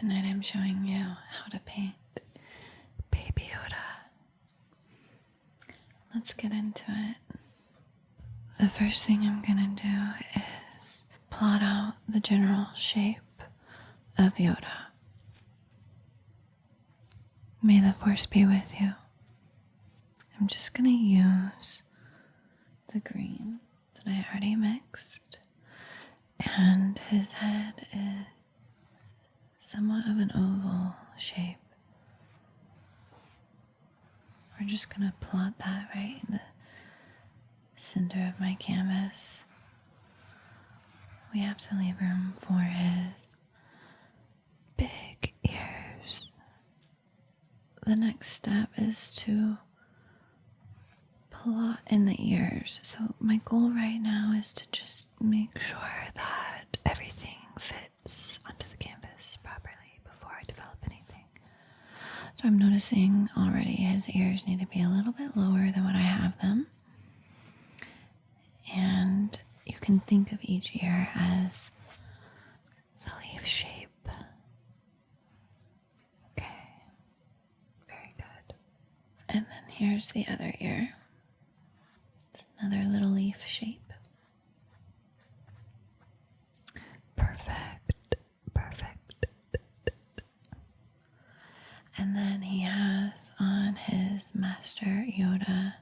Tonight I'm showing you how to paint Baby Yoda. Let's get into it. The first thing I'm gonna do is plot out the general shape of Yoda. May the force be with you. I'm just gonna use the green that I already mixed, and his head is somewhat of an oval shape. We're just gonna plot that right in the center of my canvas. We have to leave room for his big ears. The next step is to plot in the ears. So my goal right now is to just make sure that everything fits onto the canvas properly before I develop anything. So I'm noticing already his ears need to be a little bit lower than what I have them. And you can think of each ear as the leaf shape. Okay, very good. And then here's the other ear. It's another little leaf shape. Perfect, perfect. And then he has on his Master Yoda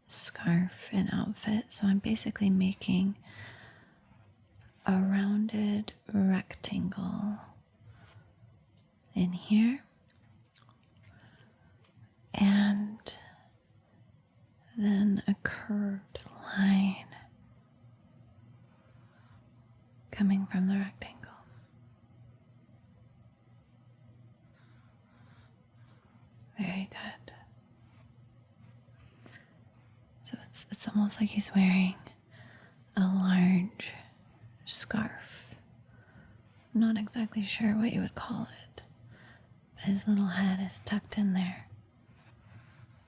scarf and outfit. So I'm basically making a rounded rectangle in here. And then a curved line coming from the rectangle. Very good. So it's almost like he's wearing a large scarf. I'm not exactly sure what you would call it, but his little head is tucked in there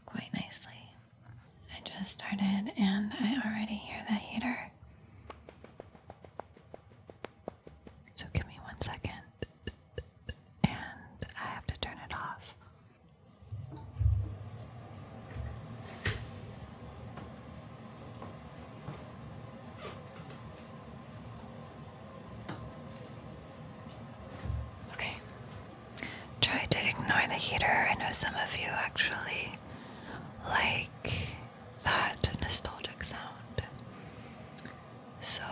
quite nicely. I just started and I already hear the heater. So give me 1 second and I have to turn it off. Okay. Try to ignore the heater. I know some of you actually like that nostalgic sound. So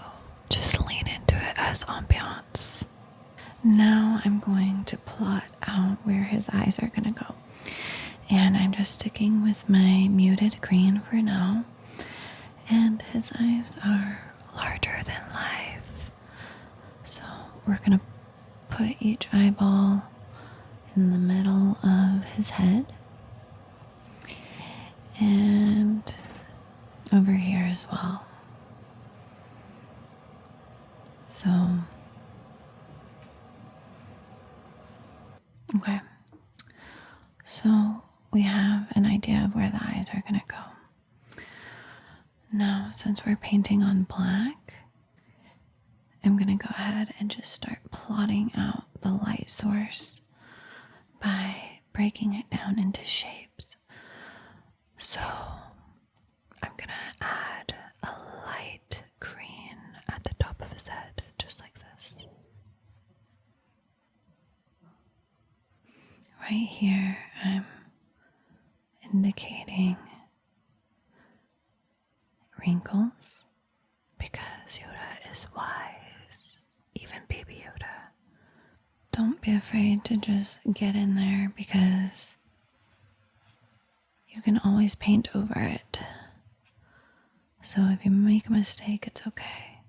just lean into it as ambiance. Now I'm going to plot out where his eyes are going to go. And I'm just sticking with my muted green for now. And his eyes are larger than life. So we're going to put each eyeball in the middle of his head. And over here as well. So, okay. So we have an idea of where the eyes are going to go. Now, since we're painting on black, I'm going to go ahead and just start plotting out the light source by breaking it down into shapes. So I'm going to add a light green at the top of his head, just like this. Right here, I'm indicating wrinkles because Yoda is wise, even Baby Yoda. Don't be afraid to just get in there because you can always paint over it. So if you make a mistake, it's okay.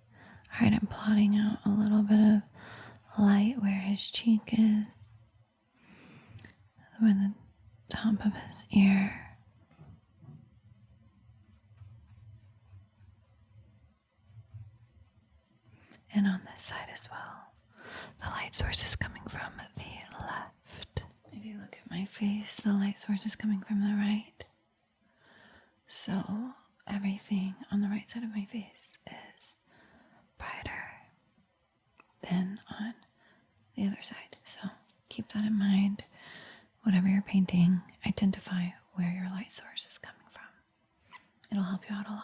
Alright, I'm plotting out a little bit of light where his cheek is, where the top of his ear. And on this side as well. The light source is coming from the left. If you look at my face, the light source is coming from the right. So everything on the right side of my face is brighter than on the other side. So keep that in mind. Whatever you're painting, identify where your light source is coming from. It'll help you out a lot.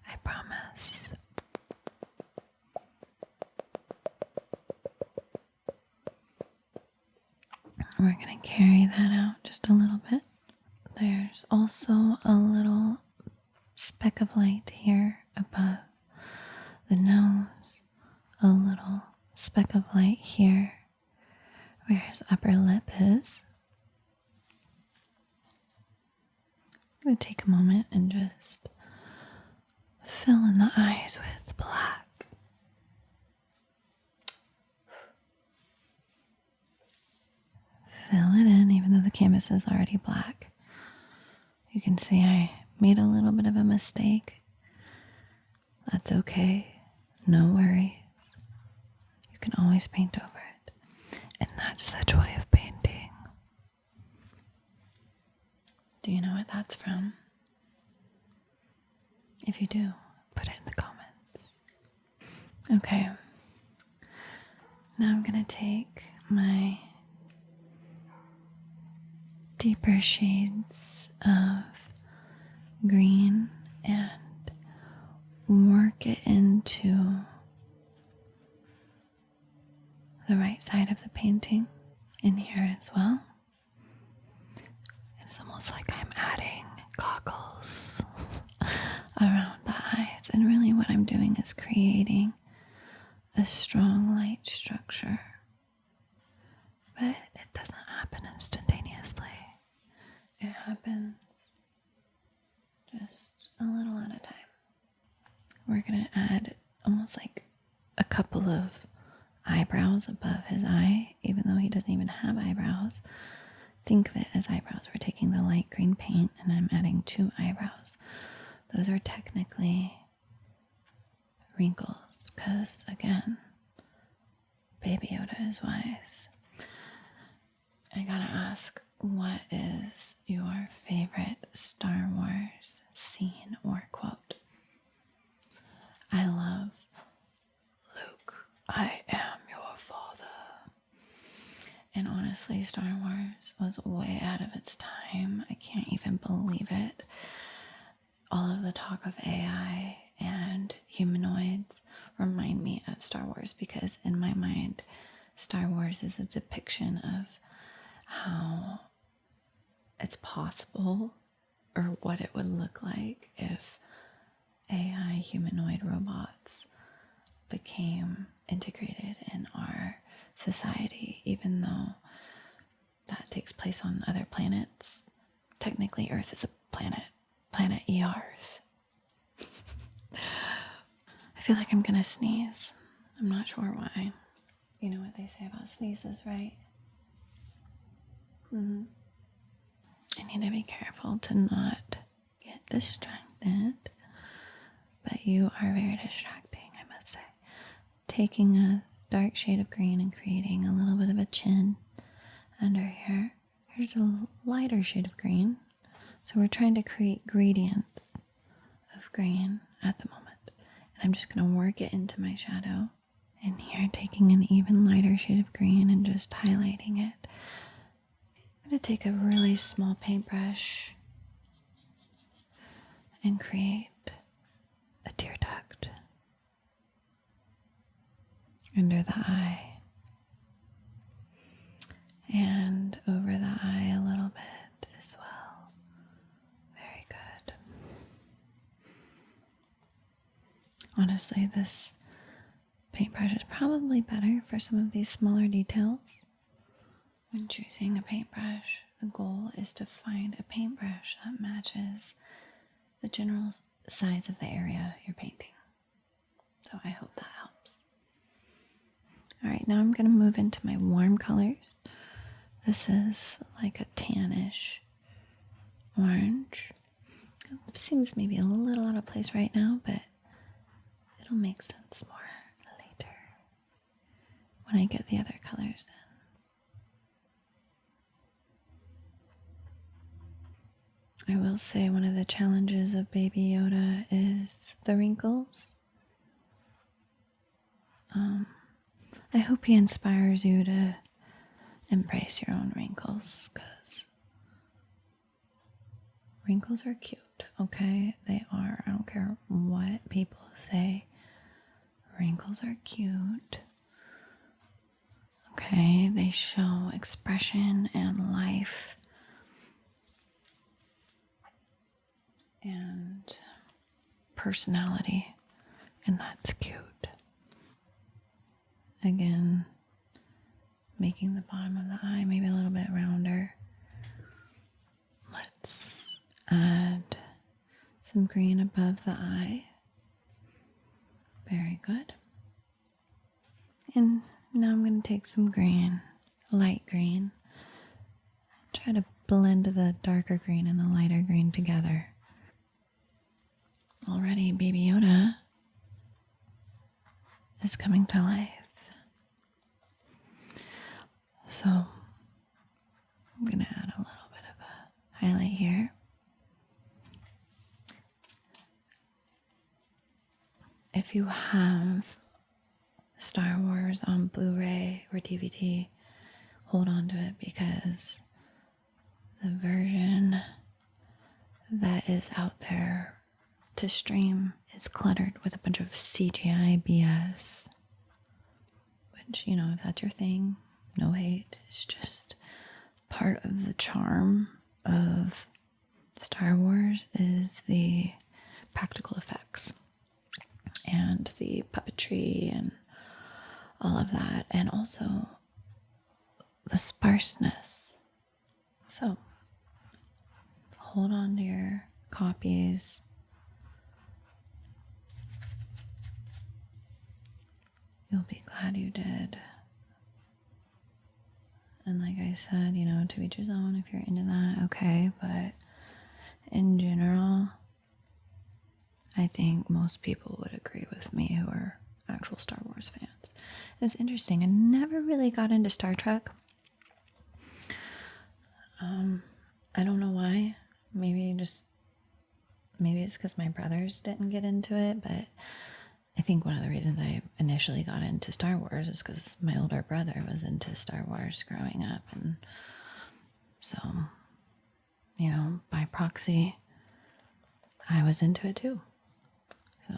I promise. We're going to carry that out just a little bit. There's also a little speck of light here above the nose, a little speck of light here where his upper lip is. I'm going to take a moment and just fill in the eyes with black. Fill it in, even though the canvas is already black. You can see I made a little bit of a mistake. That's okay. No worries. You can always paint over it. And that's the joy of painting. Do you know what that's from? If you do, put it in the comments. Okay. Now I'm going to take my deeper shades of green and work it into the right side of the painting in here as well. It's almost like I'm adding goggles around the eyes, and really what I'm doing is creating a strong light structure, but it doesn't happen instantaneously. It happens just a little at a time. We're going to add almost like a couple of eyebrows above his eye, even though he doesn't even have eyebrows. Think of it as eyebrows. We're taking the light green paint and I'm adding 2 eyebrows. Those are technically wrinkles because, again, Baby Yoda is wise. I gotta ask, what is your favorite Star Wars scene or quote? I love Luke, I am your father. And honestly, Star Wars was way out of its time. I can't even believe it. All of the talk of AI and humanoids remind me of Star Wars because in my mind, Star Wars is a depiction of how it's possible or what it would look like if AI humanoid robots became integrated in our society, even though that takes place on other planets. Technically, Earth is a planet Earth. I feel like I'm gonna sneeze. I'm not sure why. You know what they say about sneezes, right? I need to be careful to not get distracted, but you are very distracting, I must say. Taking a dark shade of green and creating a little bit of a chin under here. Here's a lighter shade of green. So we're trying to create gradients of green at the moment. And I'm just going to work it into my shadow. And here, taking an even lighter shade of green and just highlighting it. I'm going to take a really small paintbrush and create a tear duct under the eye and over the eye a little bit as well. Very good. Honestly, this paintbrush is probably better for some of these smaller details. When choosing a paintbrush, the goal is to find a paintbrush that matches the general size of the area you're painting. So I hope that helps. All right, now I'm going to move into my warm colors. This is like a tannish orange. It seems maybe a little out of place right now, but it'll make sense more later when I get the other colors in. I will say one of the challenges of Baby Yoda is the wrinkles. I hope he inspires you to embrace your own wrinkles, because wrinkles are cute, okay? They are. I don't care what people say. Wrinkles are cute. Okay, they show expression and life and personality, and that's cute. Again, making the bottom of the eye maybe a little bit rounder. Let's add some green above the eye. Very good. And now I'm going to take some green, light green, try to blend the darker green and the lighter green together. Already Baby Yoda is coming to life. So I'm going to add a little bit of a highlight here. If you have Star Wars on Blu-ray or DVD, hold on to it, because the version that is out there to stream is cluttered with a bunch of CGI BS. Which, you know, if that's your thing, no hate. It's just part of the charm of Star Wars is the practical effects and the puppetry and all of that, and also the sparseness. So hold on to your copies. You'll be glad you did. And like I said, you know, to each his own. If you're into that, okay. But in general, I think most people would agree with me who are actual Star Wars fans. It's interesting. I never really got into Star Trek. I don't know why. Maybe it's because my brothers didn't get into it, but I think one of the reasons I initially got into Star Wars is because my older brother was into Star Wars growing up. And so, you know, by proxy, I was into it too. So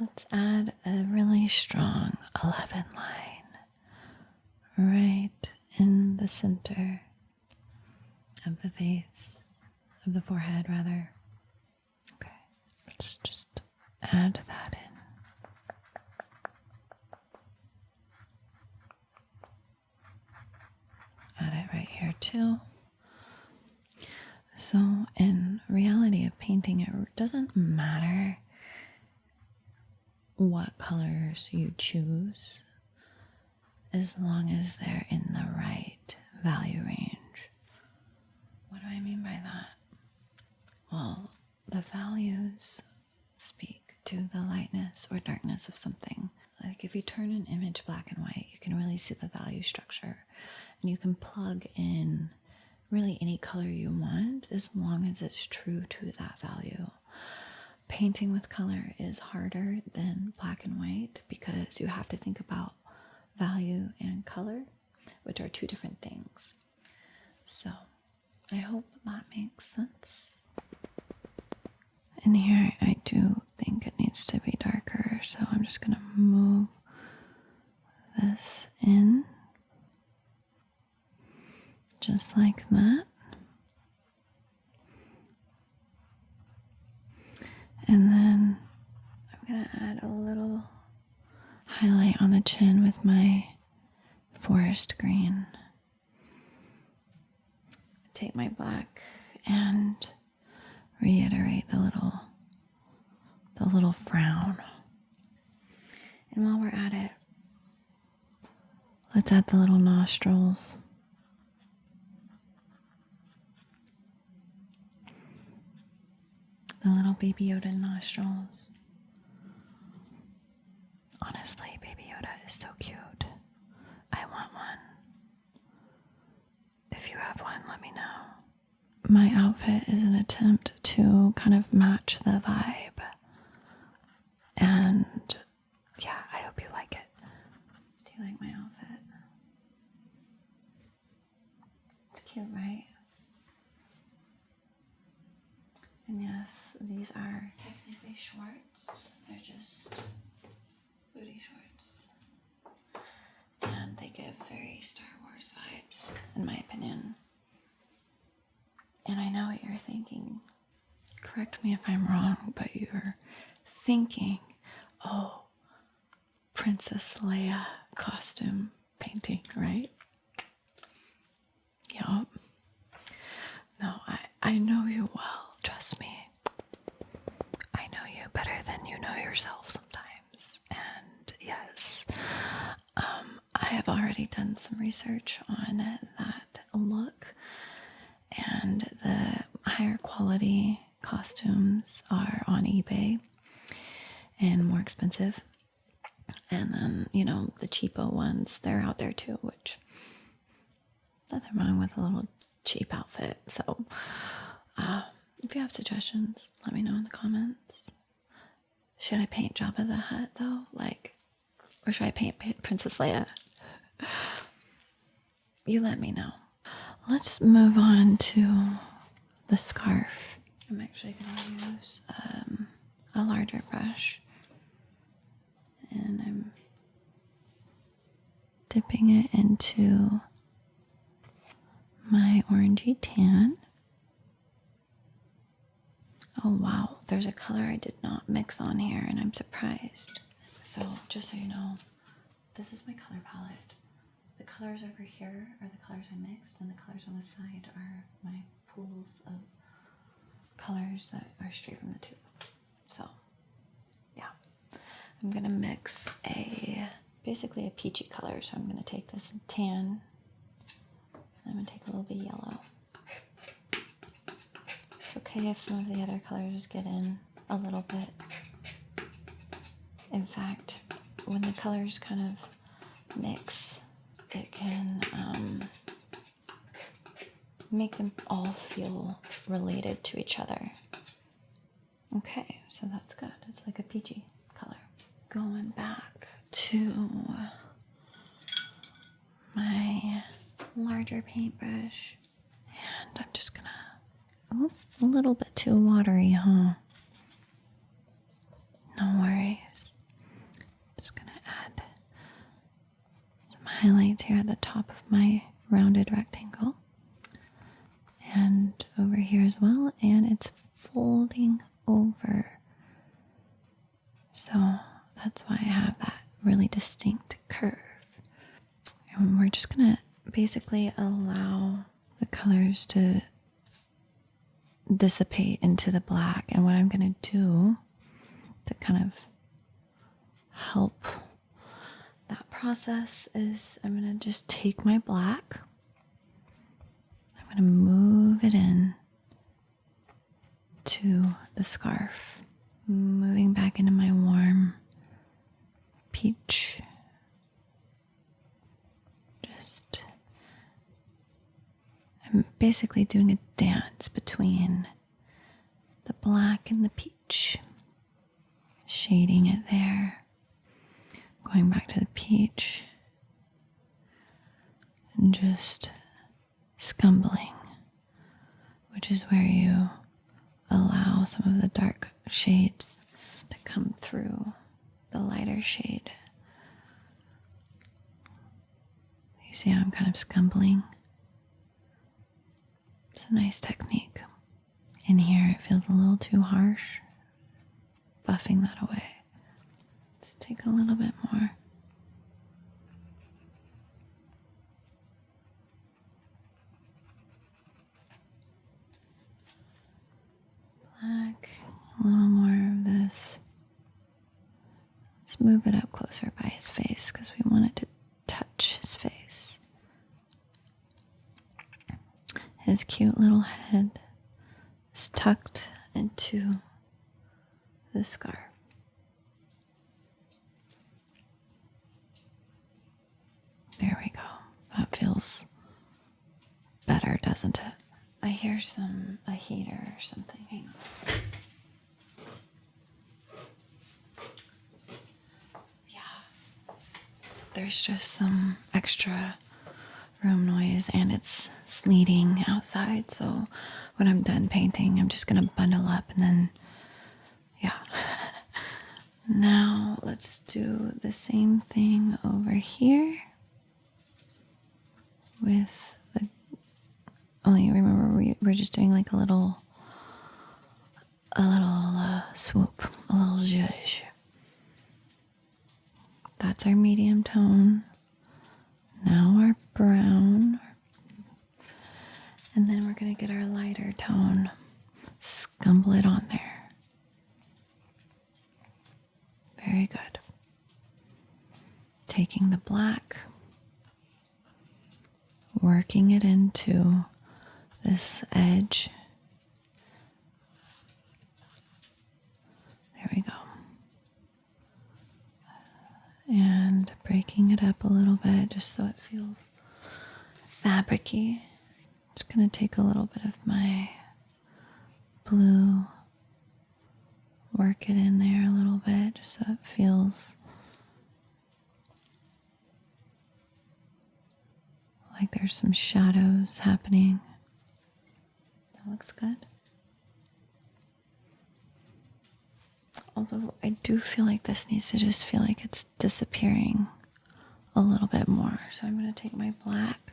let's add a really strong 11 line right in the center of the face, of the forehead rather. Okay, let's just add that in. Add it right here too. So in reality of painting, it doesn't matter what colors you choose as long as they're in the right value range. What do I mean by that? Well, the values speak to the lightness or darkness of something. Like if you turn an image black and white, you can really see the value structure, and you can plug in really any color you want as long as it's true to that value. Painting with color is harder than black and white because you have to think about value and color, which are two different things. So I hope that makes sense. In here, I do think it needs to be darker, so I'm just going to move this in just like that. And then I'm going to add a little highlight on the chin with my forest green. Take my black and reiterate the little frown. And while we're at it, let's add the little nostrils. The little Baby Yoda nostrils. Honestly, Baby Yoda is so cute. I want one. If you have one, let me know. My outfit is an attempt to kind of match the vibe. And yeah, I hope you like it. And yes, these are technically shorts. They're just booty shorts. And they give very Star Wars vibes, in my opinion. And I know what you're thinking. Correct me if I'm wrong, but you're thinking, oh, Princess Leia costume painting, right? Yup. No, I know you well. Trust me. I know you better than you know yourself sometimes. And yes, I have already done some research on that look. And the higher quality costumes are on eBay and more expensive. And then, you know, the cheapo ones, they're out there too, which nothing wrong with a little cheap outfit. So if you have suggestions, let me know in the comments. Should I paint Jabba the Hutt though? Or should I paint Princess Leia? You let me know. Let's move on to the scarf. I'm actually going to use a larger brush. And I'm dipping it into my orangey tan. Oh wow, there's a color I did not mix on here and I'm surprised. So just so you know, this is my color palette. The colors over here are the colors I mixed, and the colors on the side are my pools of colors that are straight from the tube. So yeah, I'm gonna mix basically a peachy color. So I'm gonna take this tan, and I'm gonna take a little bit of yellow. It's okay if some of the other colors get in a little bit. In fact, when the colors kind of mix, it can make them all feel related to each other. Okay, so that's good. It's like a peachy color. Going back to my larger paintbrush, and I'm just gonna, a little bit too watery, huh? No worries. Just gonna add some highlights here at the top of my rounded rectangle. And over here as well, and it's folding over. So that's why I have that really distinct curve. And we're just gonna basically allow the colors to dissipate into the black. And what I'm gonna do to kind of help that process is I'm gonna just take my black, I'm gonna move it in to the scarf, moving back into my warm peach. I'm basically doing a dance between the black and the peach, shading it there, going back to the peach, and just scumbling, which is where you allow some of the dark shades to come through the lighter shade. You see how I'm kind of scumbling? It's a nice technique. In here it feels a little too harsh. Buffing that away. Let's take a little bit more. Black, a little more of this. Let's move it up closer by his face because we want it to touch his face. His cute little head is tucked into the scarf. There we go. That feels better, doesn't it? I hear a heater or something. Hang on. Yeah. There's just some extra room noise and it's sleeting outside, so when I'm done painting, I'm just gonna bundle up and then, yeah. Now let's do the same thing over here with the, only remember we're just doing like a little swoop, a little zhuzh. That's our medium tone. Now our brown. And then we're going to get our lighter tone, scumble it on there. Very good. Taking the black, working it into this edge. There we go. And breaking it up a little bit just so it feels fabric-y. Just going to take a little bit of my blue, work it in there a little bit just so it feels like there's some shadows happening. That looks good. Although I do feel like this needs to just feel like it's disappearing a little bit more. So I'm going to take my black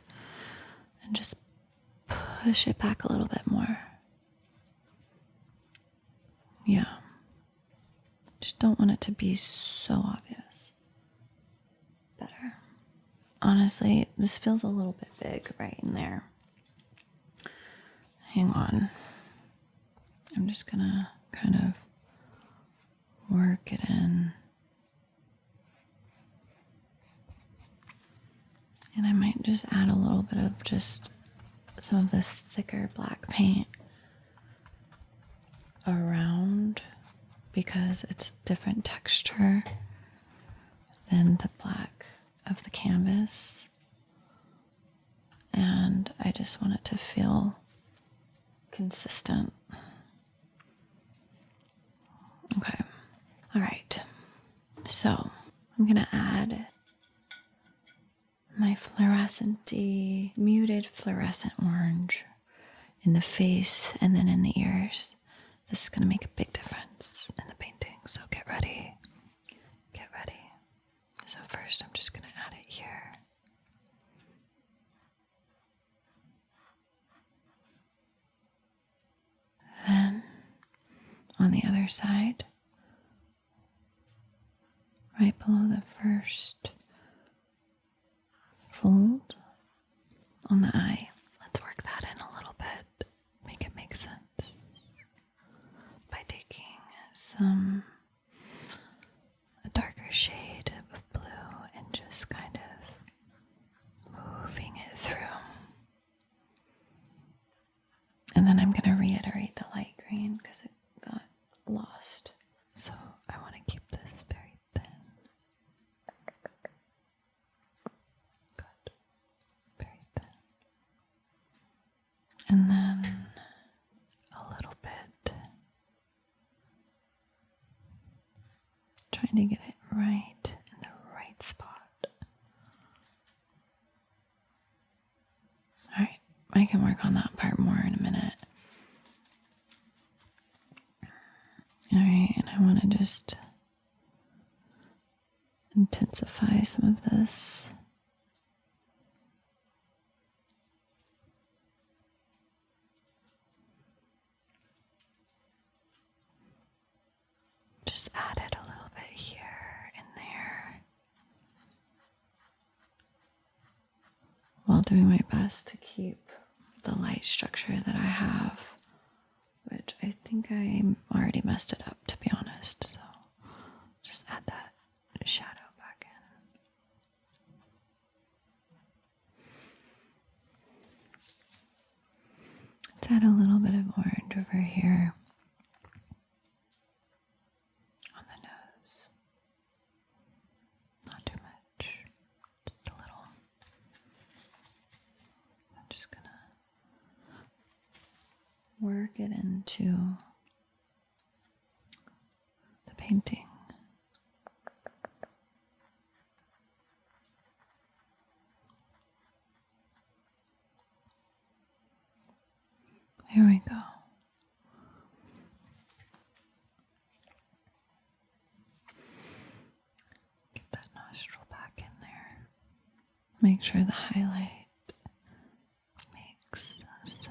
and just push it back a little bit more. Yeah. Just don't want it to be so obvious. Better. Honestly, this feels a little bit big right in there. Hang on. I'm just gonna kind of work it in. And I might just add a little bit of just some of this thicker black paint around because it's a different texture than the black of the canvas. And I just want it to feel consistent. Okay. All right. So I'm going to add my muted fluorescent orange in the face and then in the ears. This is going to make a big difference in the painting. So get ready. Get ready. So first I'm just going to add it here. Then on the other side, right below the first fold on the eye, let's work that in a little bit, make it make sense by taking a darker shade of blue and just kind of moving it through. And then I'm going to reiterate the light green because it got lost. So I want to keep this very thin. Good. Very thin. And then a little bit. Trying to get it right in the right spot. All right. I can work on that part more in a minute. All right, and I want to just intensify some of this. Just add it a little bit here and there, while doing my best to keep the light structure that I have, which I think I already messed it up, to be honest. So just add that shadow back in. Let's add a little bit of orange over here on the nose. Not too much, just a little. I'm just gonna work it into the painting. There we go. Make sure the highlight makes sense.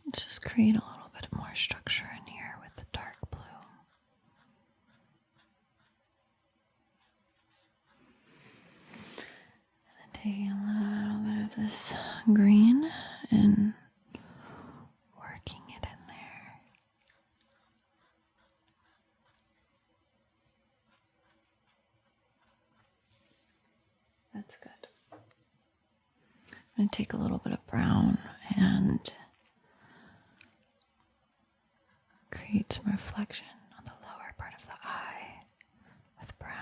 Let's just create a little bit more structure in here with the dark blue. And then taking a little bit of this green and working it in there. That's good. I'm going to take a little bit of brown and create some reflection on the lower part of the eye with brown.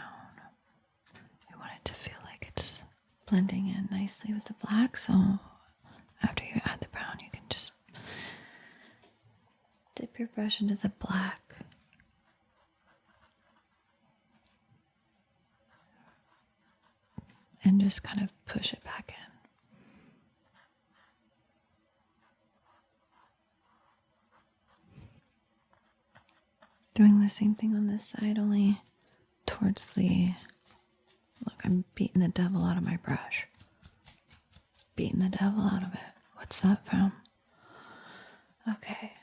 We want it to feel like it's blending in nicely with the black, so after you add the brown, you can just dip your brush into the black. And just kind of push it back in. Doing the same thing on this side, only towards the... Look, I'm beating the devil out of my brush. Beating the devil out of it. What's that from? Okay.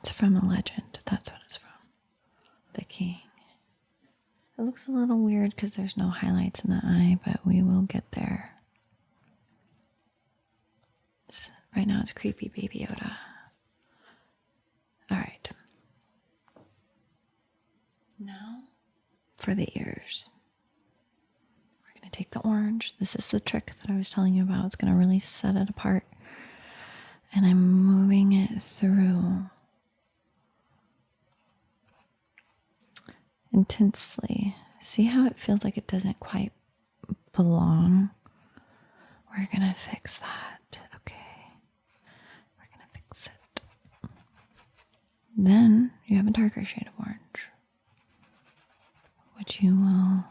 It's from a legend. That's what it's from. The king. It looks a little weird because there's no highlights in the eye, but we will get there. Right now it's creepy Baby Yoda. Alright. Now for the ears. We're going to take the orange. This is the trick that I was telling you about. It's going to really set it apart. And I'm moving it through intensely. See how it feels like it doesn't quite belong? We're going to fix that. Okay. We're going to fix it. Then you have a darker shade of orange, which you will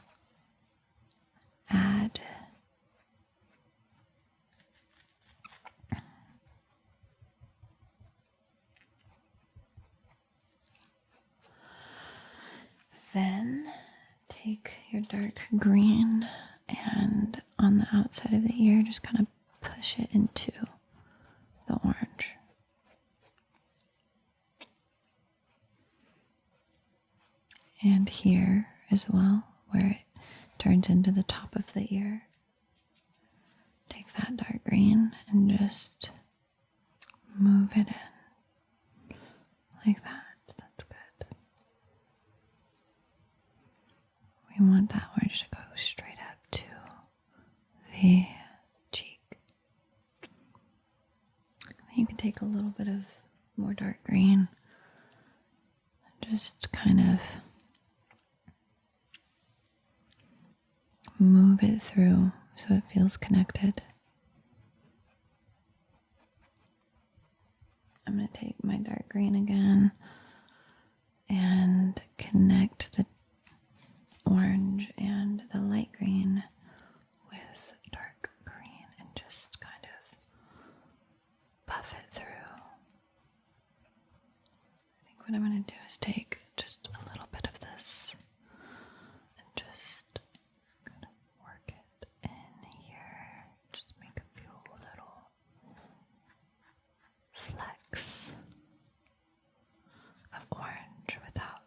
add. Then take your dark green and on the outside of the ear, just kind of push it into the orange. And here as well, where it turns into the top of the ear. Take that dark green and just move it in like that. That's good. We want that orange to go straight up to the cheek. You can take a little bit of more dark green and just kind of move it through so it feels connected. I'm going to take my dark green again and connect the orange and the light green with dark green and just kind of buff it through. I think what I'm going to do is take just a little bit of this and just kind of work it in here. Just make a few little flecks of orange without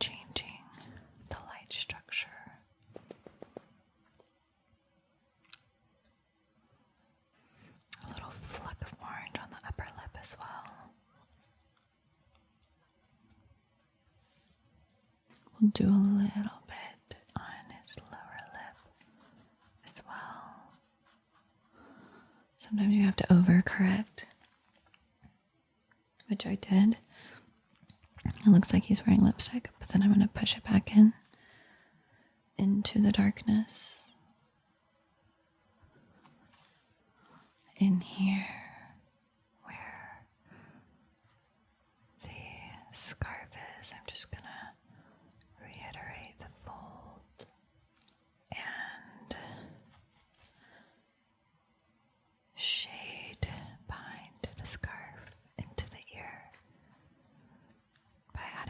changing the light structure. A little fleck of orange on the upper lip as well. We'll do a little bit on his lower lip as well. Sometimes you have to overcorrect, which I did. It looks like he's wearing lipstick, but then I'm going to push it back in into the darkness. In here, where the scarf is, I'm just going to reiterate the fold and shade behind the scarf into the ear by adding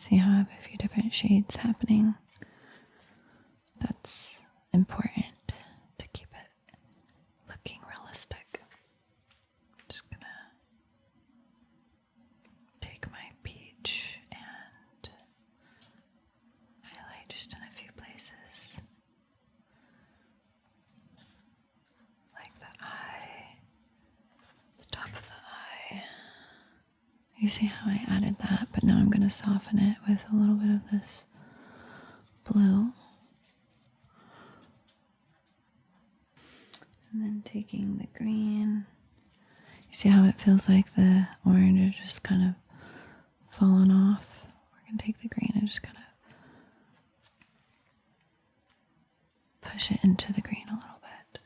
See how I have a few different shades happening? That's important to keep it looking realistic. Just gonna take my peach and highlight just in a few places. Like the eye, the top of the eye. You see how I added that, but now I'm gonna soften it with a little bit of this blue. And then taking the green. You see how it feels like the orange is just kind of falling off? We're going to take the green and just kind of push it into the green a little bit.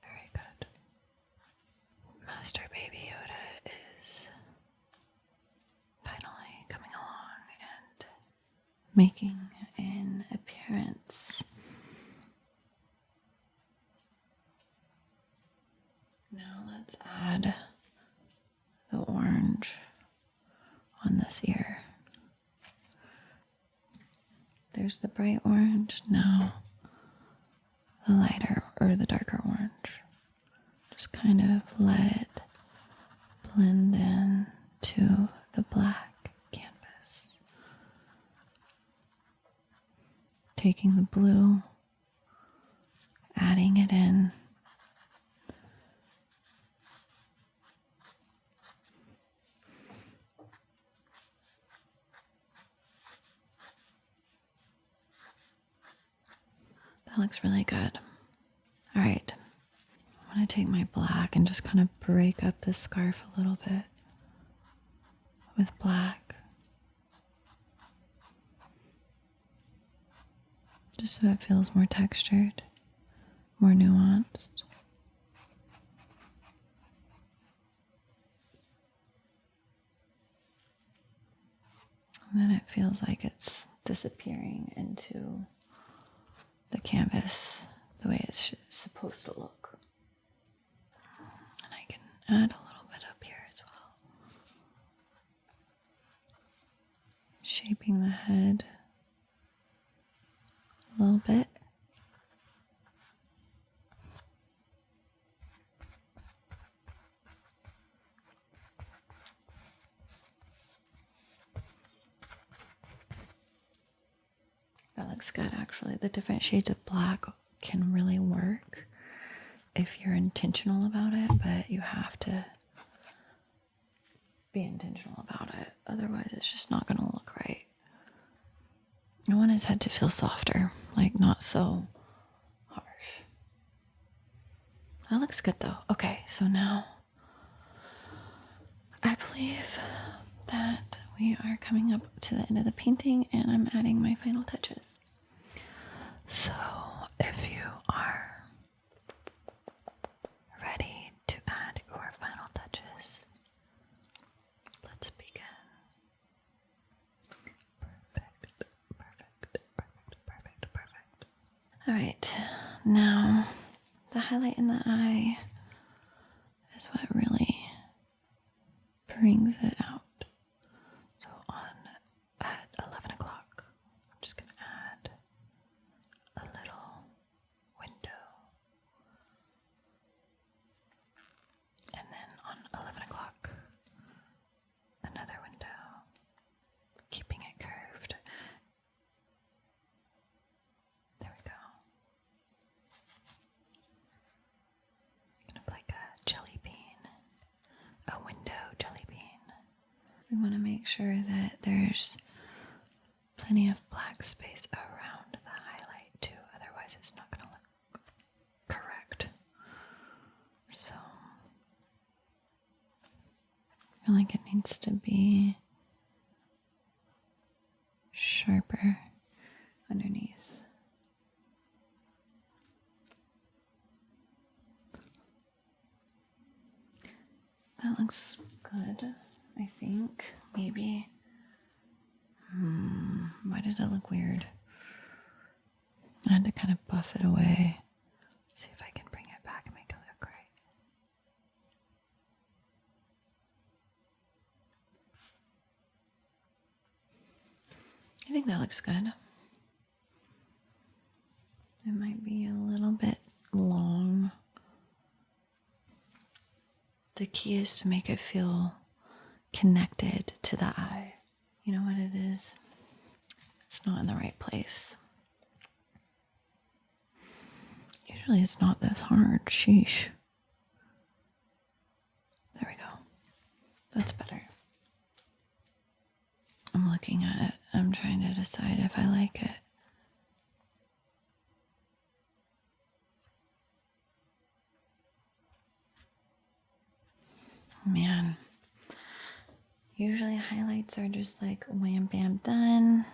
Very good. Master Baby Yoda is finally coming along and making an appearance. Now let's add the orange on this ear. There's the bright orange, now the lighter or the darker orange. Just kind of let it blend in to the black canvas. Taking the blue, adding it in. That looks really good. All right, I'm gonna take my black and just kind of break up this scarf a little bit with black. Just so it feels more textured, more nuanced. And then it feels like it's disappearing into the canvas the way it's supposed to look. And I can add a little bit up here as well. Shaping the head a little bit. That looks good, actually. The different shades of black can really work if you're intentional about it, but you have to be intentional about it. Otherwise, it's just not going to look right. I want his head to feel softer, like not so harsh. That looks good, though. Okay, so now I believe that we are coming up to the end of the painting and I'm adding my final touches. So if you are ready to add your final touches, let's begin. Perfect. All right, now the highlight in the eye is what really brings it out. So at 11 o'clock, I'm just going to add a little window. And then on 11 o'clock, another window, keeping it curved. There we go. Kind of like a jelly bean, a window jelly bean. We want to make sure that there's plenty of black space around the highlight too, otherwise it's not going to look correct. So I feel like it needs to be sharper underneath. That looks good, I think. Maybe. Why does that look weird? I had to kind of buff it away. See if I can bring it back and make it look right. that looks good. It might be a little bit long. The key is to make it feel connected to the eye. You know what it is? It's not in the right place. Usually it's not this hard. Sheesh. There we go. That's better. I'm looking at it. I'm trying to decide if I like it. Man. Usually highlights are just like wham bam done.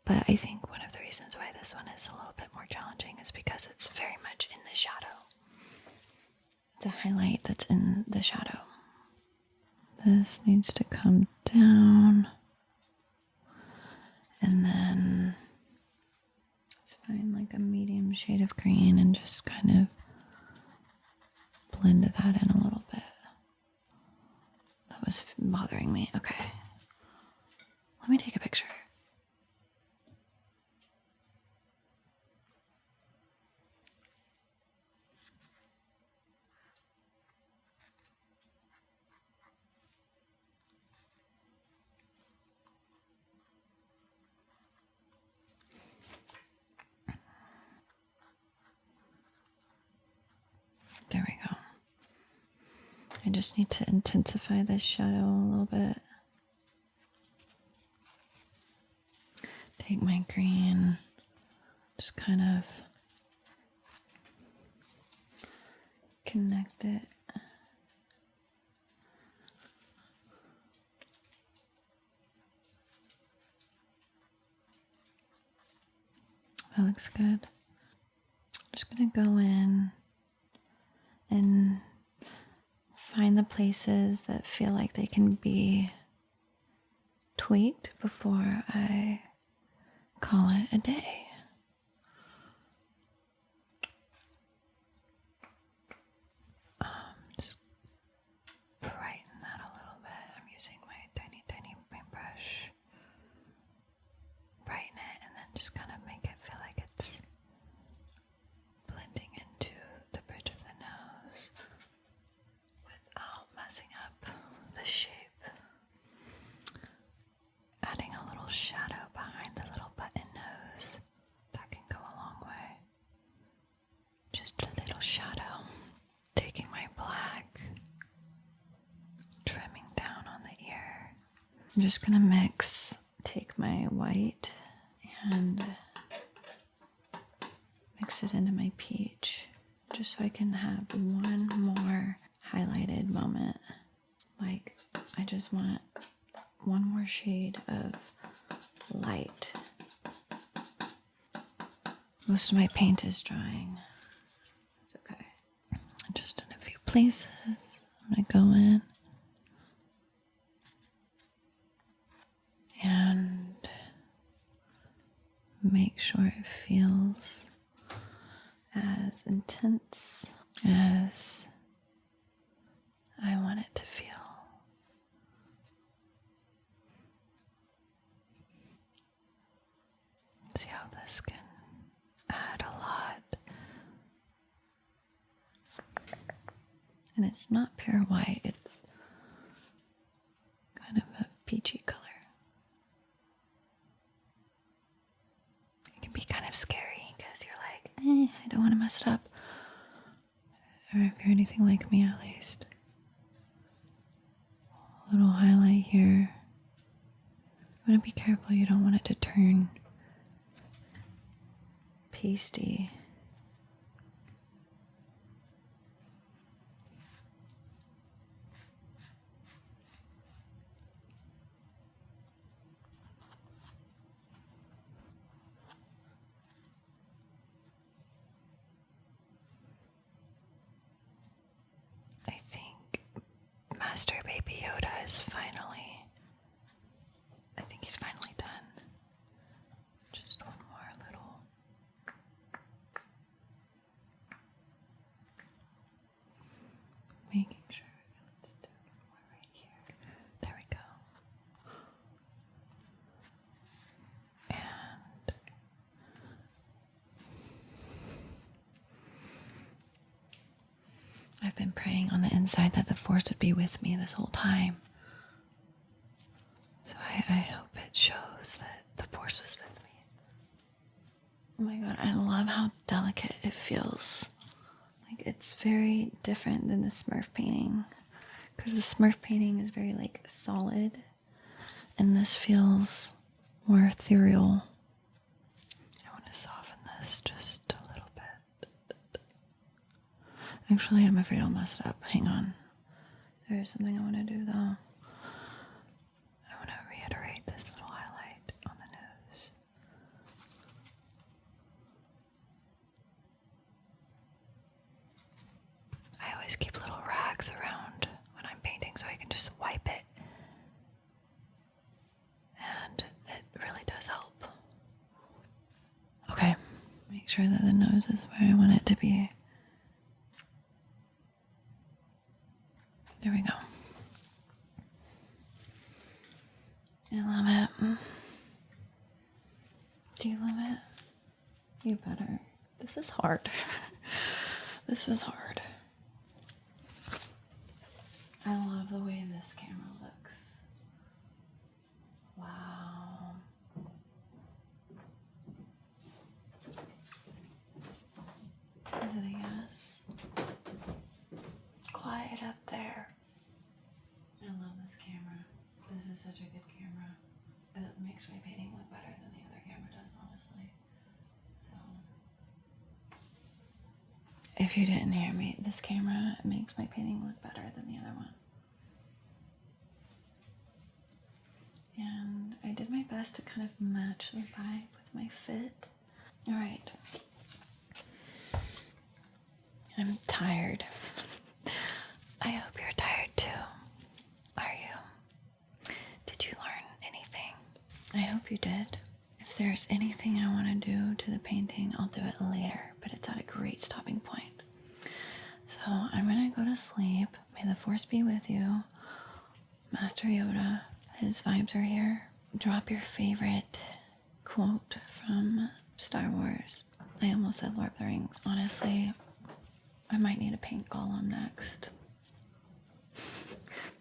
But I think one of the reasons why this one is a little bit more challenging is because it's very much in the shadow. It's a highlight that's in the shadow. This needs to come down. And then let's find like a medium shade of green and just kind of blend that in a little bit. That was bothering me. Okay. Let me take a picture. There we go. I just need to intensify this shadow a little bit. Take my green, just kind of connect it. That looks good. Just gonna go in and find the places that feel like they can be tweaked before I call it a day. Just brighten that a little bit. I'm using my tiny paintbrush. Brighten it and then just kind of make it feel like it's blending into the bridge of the nose without messing up the shape. Adding a little shadow behind the little button nose. That can go a long way. Just a little shadow. Taking my black, trimming down on the ear. I'm just gonna take my white and mix it into my peach, just so I can have one more highlighted moment. Like, I just want one more shade of light. Most of my paint is drying. It's okay. Just in a few places. I'm gonna go in and make sure it feels as intense as I want it to feel. See how this can add a lot. And it's not pure white, it's kind of a peachy color. It can be kind of scary because you're like, I don't want to mess it up. Or if you're anything like me, at least. A little highlight here. You want to be careful, you don't want it to turn pasty. I think Master Baby Yoda is he's finally done. Just one more little. Making sure. Let's do one more right here. There we go. I've been praying on the inside that the Force would be with me this whole time. So I hope it shows that the Force was with me. Oh my god, I love how delicate it feels. Like, it's very different than the Smurf painting. Because the Smurf painting is very, like, solid. And this feels more ethereal. I want to soften this just a little bit. Actually, I'm afraid I'll mess it up. Hang on. There is something I want to do, though. I want to reiterate this little highlight on the nose. I always keep little rags around when I'm painting so I can just wipe it. And it really does help. Okay. Make sure that the nose is where I want it to be. There we go. I love it. Do you love it? You better. This is hard. This was hard. I love the way this camera looks. Wow. Is it a yes? Quiet up there. I love this camera. This is such a good camera. It makes my painting look better than the other camera does, honestly. So, if you didn't hear me, this camera makes my painting look better than the other one. And I did my best to kind of match the vibe with my fit. Alright. I'm tired. I hope you're tired too. Are you? Did you learn anything? I hope you did. If there's anything I want to do to the painting, I'll do it later, but it's at a great stopping point. So I'm gonna go to sleep. May the Force be with you. Master Yoda, his vibes are here. Drop your favorite quote from Star Wars. I almost said Lord of the Rings. Honestly, I might need a paint golem next.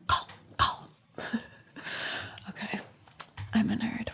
Golem. Okay, I'm a nerd.